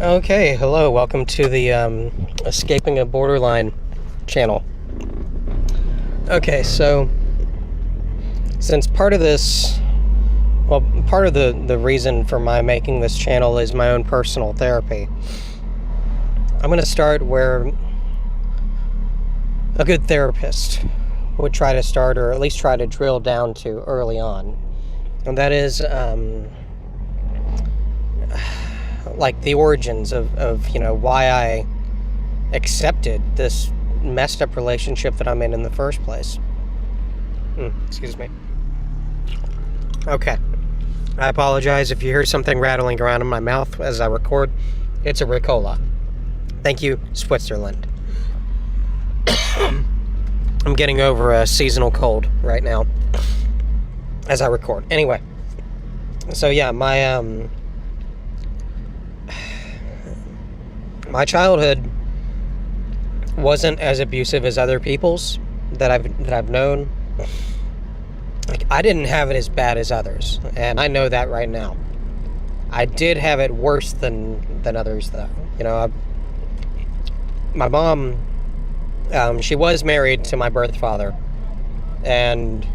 Okay, hello, welcome to the Escaping a Borderline channel. Okay, so since part of the reason for my making this channel is my own personal therapy, I'm going to start where a good therapist would try to start, or at least try to drill down to early on. And that is like the origins of why I accepted this messed up relationship that I'm in the first place. Excuse me. Okay. I apologize if you hear something rattling around in my mouth as I record. It's a Ricola. Thank you, Switzerland. I'm getting over a seasonal cold right now as I record. Anyway. So yeah, my childhood wasn't as abusive as other people's that I've known. Like, I didn't have it as bad as others, and I know that right now. I did have it worse than others, though. My mom, she was married to my birth father, and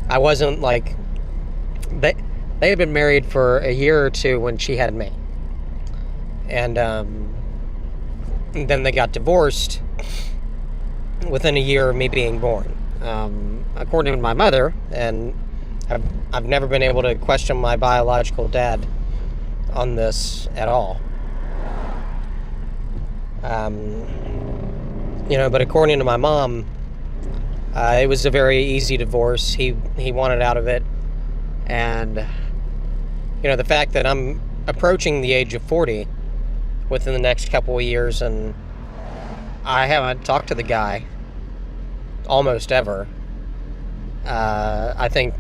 I wasn't like they had been married for a year or two when she had me, and then they got divorced within a year of me being born. According to my mother, and I've never been able to question my biological dad on this at all. But according to my mom, it was a very easy divorce. He wanted out of it, and the fact that I'm approaching the age of 40 within the next couple of years, and I haven't talked to the guy almost ever. I think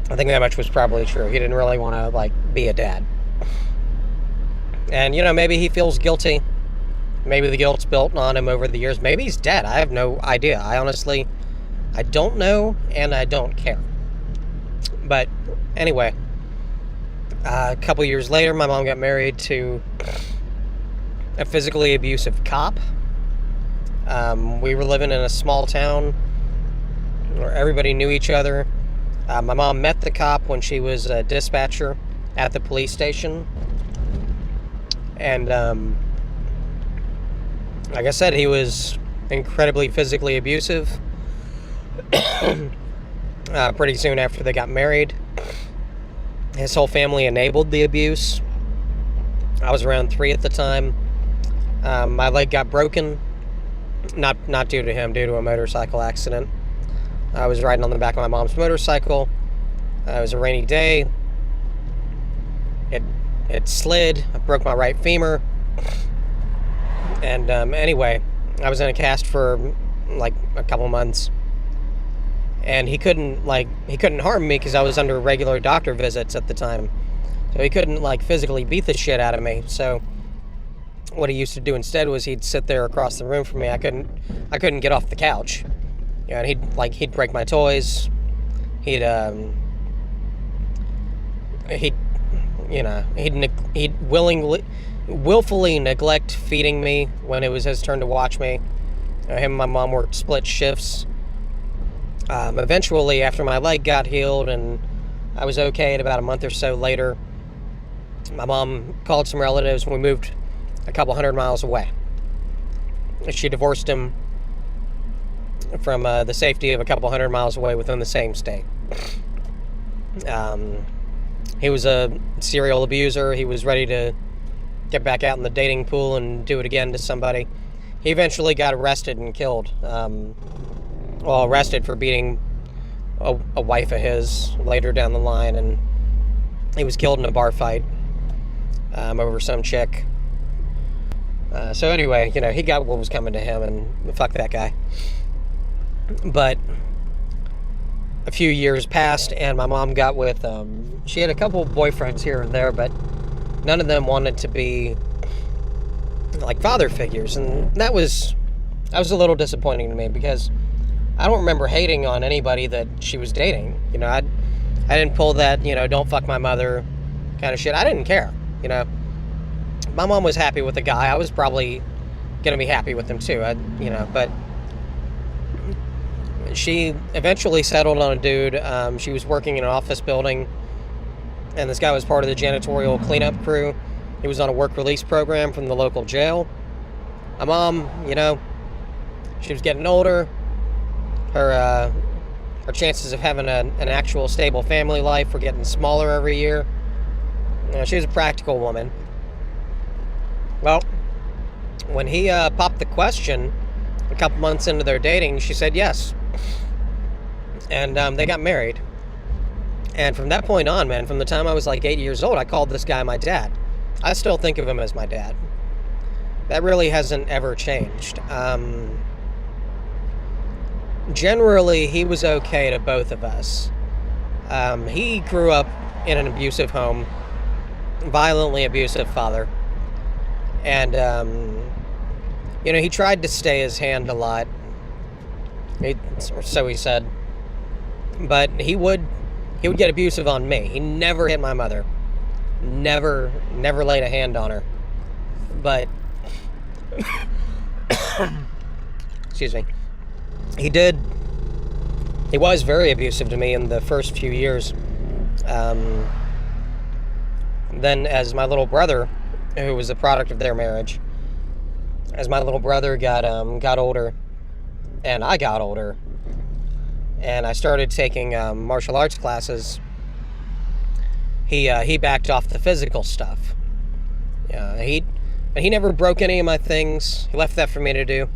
that much was probably true. He didn't really want to be a dad, and maybe he feels guilty. Maybe the guilt's built on him over the years. Maybe he's dead. I have no idea. I don't know, and I don't care. But anyway, a couple years later, my mom got married to a physically abusive cop. We were living in a small town where everybody knew each other. My mom met the cop when she was a dispatcher at the police station. And like I said, he was incredibly physically abusive. Pretty soon after they got married, his whole family enabled the abuse. I was around 3 at the time. My leg got broken. Not due to him, due to a motorcycle accident. I was riding on the back of my mom's motorcycle. It was a rainy day. It slid. I broke my right femur. And anyway, I was in a cast for a couple months. And he couldn't harm me because I was under regular doctor visits at the time. So he couldn't physically beat the shit out of me. So what he used to do instead was he'd sit there across the room from me. I couldn't get off the couch. And he'd break my toys. He'd willfully neglect feeding me when it was his turn to watch me. Him and my mom worked split shifts. Eventually, after my leg got healed and I was okay, and about a month or so later, my mom called some relatives and we moved a couple 100 miles away. She divorced him from the safety of a couple 100 miles away within the same state. He was a serial abuser. He was ready to get back out in the dating pool and do it again to somebody. He eventually got arrested and killed. Arrested for beating a wife of his later down the line, and he was killed in a bar fight over some chick. So anyway, he got what was coming to him, and fuck that guy. But a few years passed, and my mom got with, she had a couple boyfriends here and there, but none of them wanted to be father figures, and that was a little disappointing to me, because I don't remember hating on anybody that she was dating. I didn't pull that, don't fuck my mother kind of shit. I didn't care, my mom was happy with the guy, I was probably going to be happy with him too. But she eventually settled on a dude. She was working in an office building, and this guy was part of the janitorial cleanup crew. He was on a work release program from the local jail. My mom, she was getting older. Her chances of having an actual stable family life were getting smaller every year. She was a practical woman. Well, when he popped the question a couple months into their dating, she said yes. And they got married. And from that point on, man, from the time I was like 8 years old, I called this guy my dad. I still think of him as my dad. That really hasn't ever changed. Generally, he was okay to both of us. He grew up in an abusive home, violently abusive father. And, he tried to stay his hand a lot. So he said. But he would get abusive on me. He never hit my mother. Never laid a hand on her. But, excuse me. He was very abusive to me in the first few years. Then as my little brother, who was a product of their marriage, as my little brother got older, and I got older, and I started taking martial arts classes, he backed off the physical stuff. He never broke any of my things. He left that for me to do.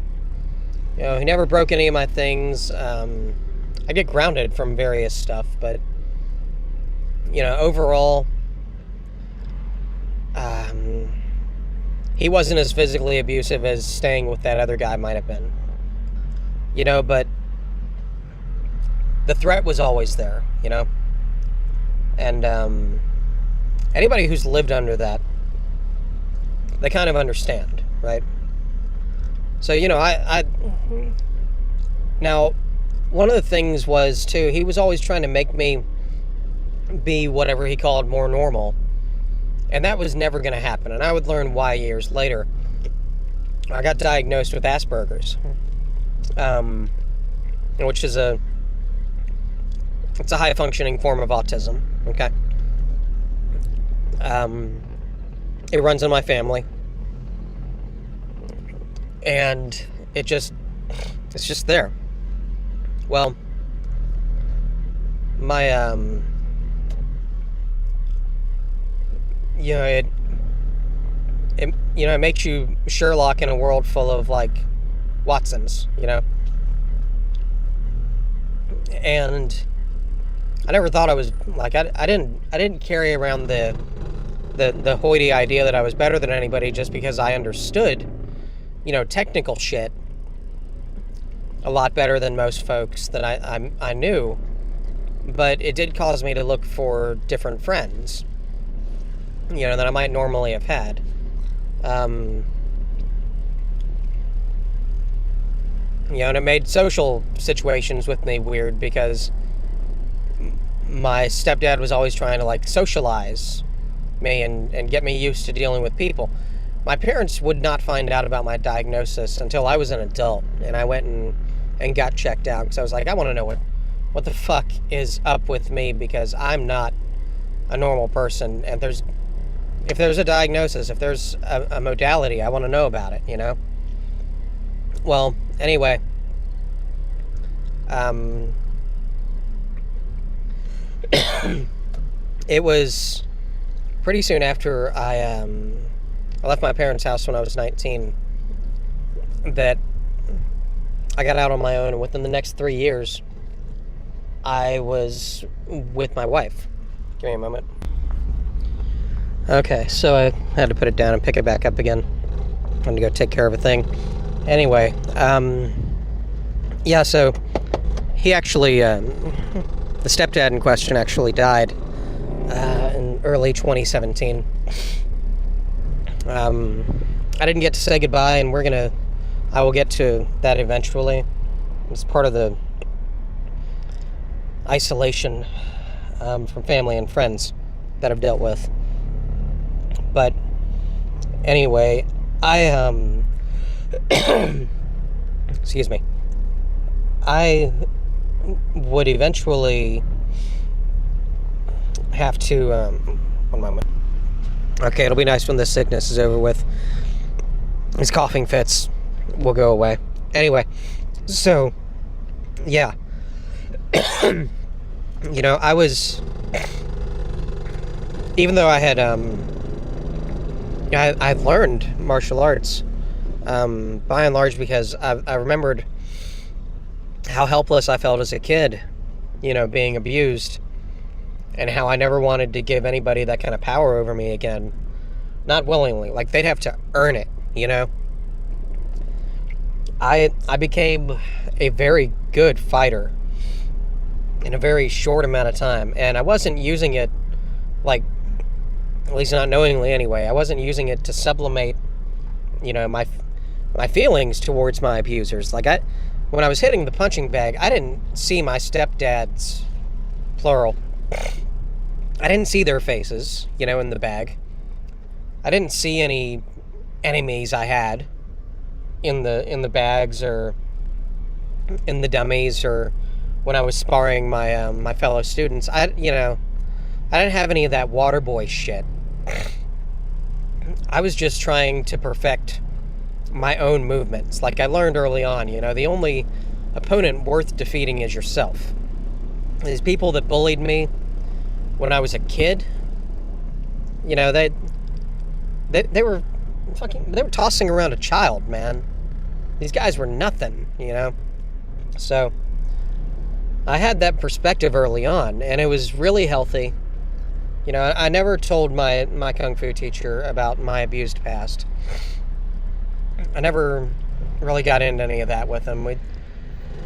He never broke any of my things. I get grounded from various stuff, but overall, he wasn't as physically abusive as staying with that other guy might have been. But the threat was always there, and anybody who's lived under that, they kind of understand, right? So, now, one of the things was, too, he was always trying to make me be whatever he called more normal. And that was never going to happen. And I would learn why years later. I got diagnosed with Asperger's, which is it's a high-functioning form of autism, okay? It runs in my family. And it's just there. Well, my, it makes you Sherlock in a world full of, like, Watsons, And I never thought I was, like, I didn't carry around the hoity idea that I was better than anybody just because I understood, technical shit a lot better than most folks that I knew. But it did cause me to look for different friends, that I might normally have had. And it made social situations with me weird because my stepdad was always trying to, like, socialize me and get me used to dealing with people. My parents would not find out about my diagnosis until I was an adult, and I went and got checked out because I was like, I want to know what the fuck is up with me, because I'm not a normal person, and if there's a diagnosis, if there's a modality, I want to know about it, Well, anyway, it was pretty soon after I left my parents' house when I was 19 that I got out on my own, and within the next 3 years, I was with my wife. Give me a moment. Okay, so I had to put it down and pick it back up again. I had to go take care of a thing. Anyway, so he actually, the stepdad in question actually died in early 2017. I didn't get to say goodbye, and I will get to that eventually. It's part of the isolation from family and friends that I've dealt with. But Anyway, excuse me. I would eventually have to, one moment. Okay, it'll be nice when this sickness is over with. These coughing fits will go away. Anyway, so, yeah. You know, I was, even though I had, I learned martial arts, by and large, because I remembered how helpless I felt as a kid, you know, being abused, and how I never wanted to give anybody that kind of power over me again. Not willingly. Like, they'd have to earn it, you know? I became a very good fighter in a very short amount of time, and I wasn't using it, like, at least not knowingly anyway, I wasn't using it to sublimate, you know, my feelings towards my abusers. Like, when I was hitting the punching bag, I didn't see my stepdads, plural, I didn't see their faces, you know, in the bag. I didn't see any enemies I had in the bags or in the dummies, or when I was sparring my my fellow students. I didn't have any of that water boy shit. I was just trying to perfect my own movements. Like I learned early on, you know, the only opponent worth defeating is yourself. These people that bullied me when I was a kid, you know, they were tossing around a child, man. These guys were nothing, you know. So I had that perspective early on, and it was really healthy. You know, I never told my kung fu teacher about my abused past. I never really got into any of that with him.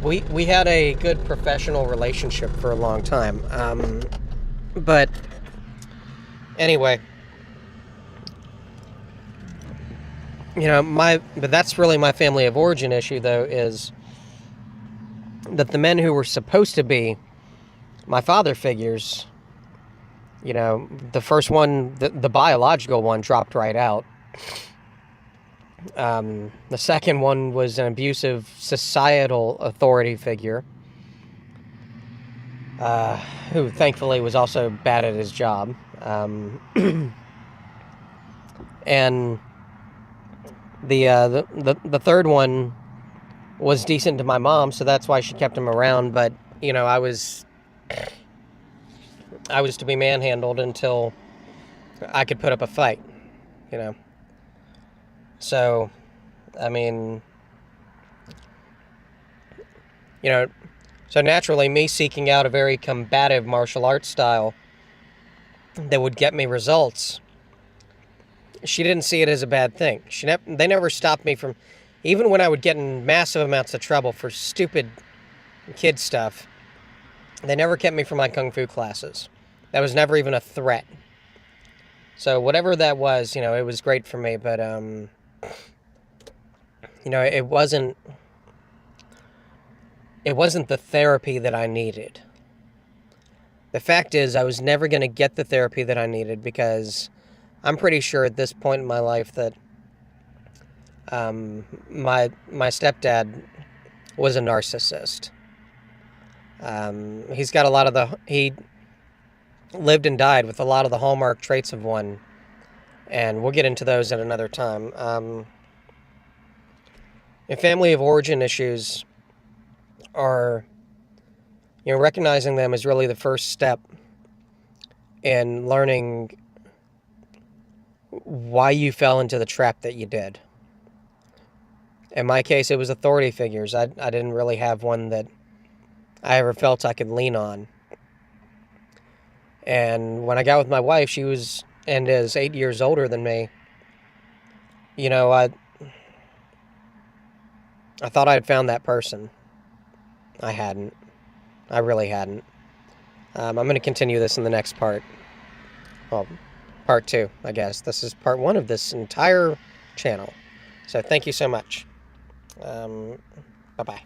We had a good professional relationship for a long time. But anyway, you know, but that's really my family of origin issue, though, is that the men who were supposed to be my father figures, you know, the first one, the biological one, dropped right out. The second one was an abusive societal authority figure, who thankfully was also bad at his job. And the third one was decent to my mom, so that's why she kept him around. But, you know, I was to be manhandled until I could put up a fight, you know. So, I mean, you know, so naturally me seeking out a very combative martial arts style that would get me results, she didn't see it as a bad thing. They never stopped me from, even when I would get in massive amounts of trouble for stupid kid stuff, they never kept me from my kung fu classes. That was never even a threat. So whatever that was, you know, it was great for me, but, you know, it wasn't the therapy that I needed. The fact is, I was never going to get the therapy that I needed, because I'm pretty sure at this point in my life that my stepdad was a narcissist. He's got he lived and died with a lot of the hallmark traits of one, and we'll get into those at another time. And family of origin issues are, you know, recognizing them is really the first step in learning why you fell into the trap that you did. In my case, it was authority figures. I didn't really have one that I ever felt I could lean on. And when I got with my wife, she was and is 8 years older than me. You know, I thought I had found that person. I hadn't. I really hadn't. I'm going to continue this in the next part. Well, part 2, I guess. This is part 1 of this entire channel. So thank you so much. Bye-bye.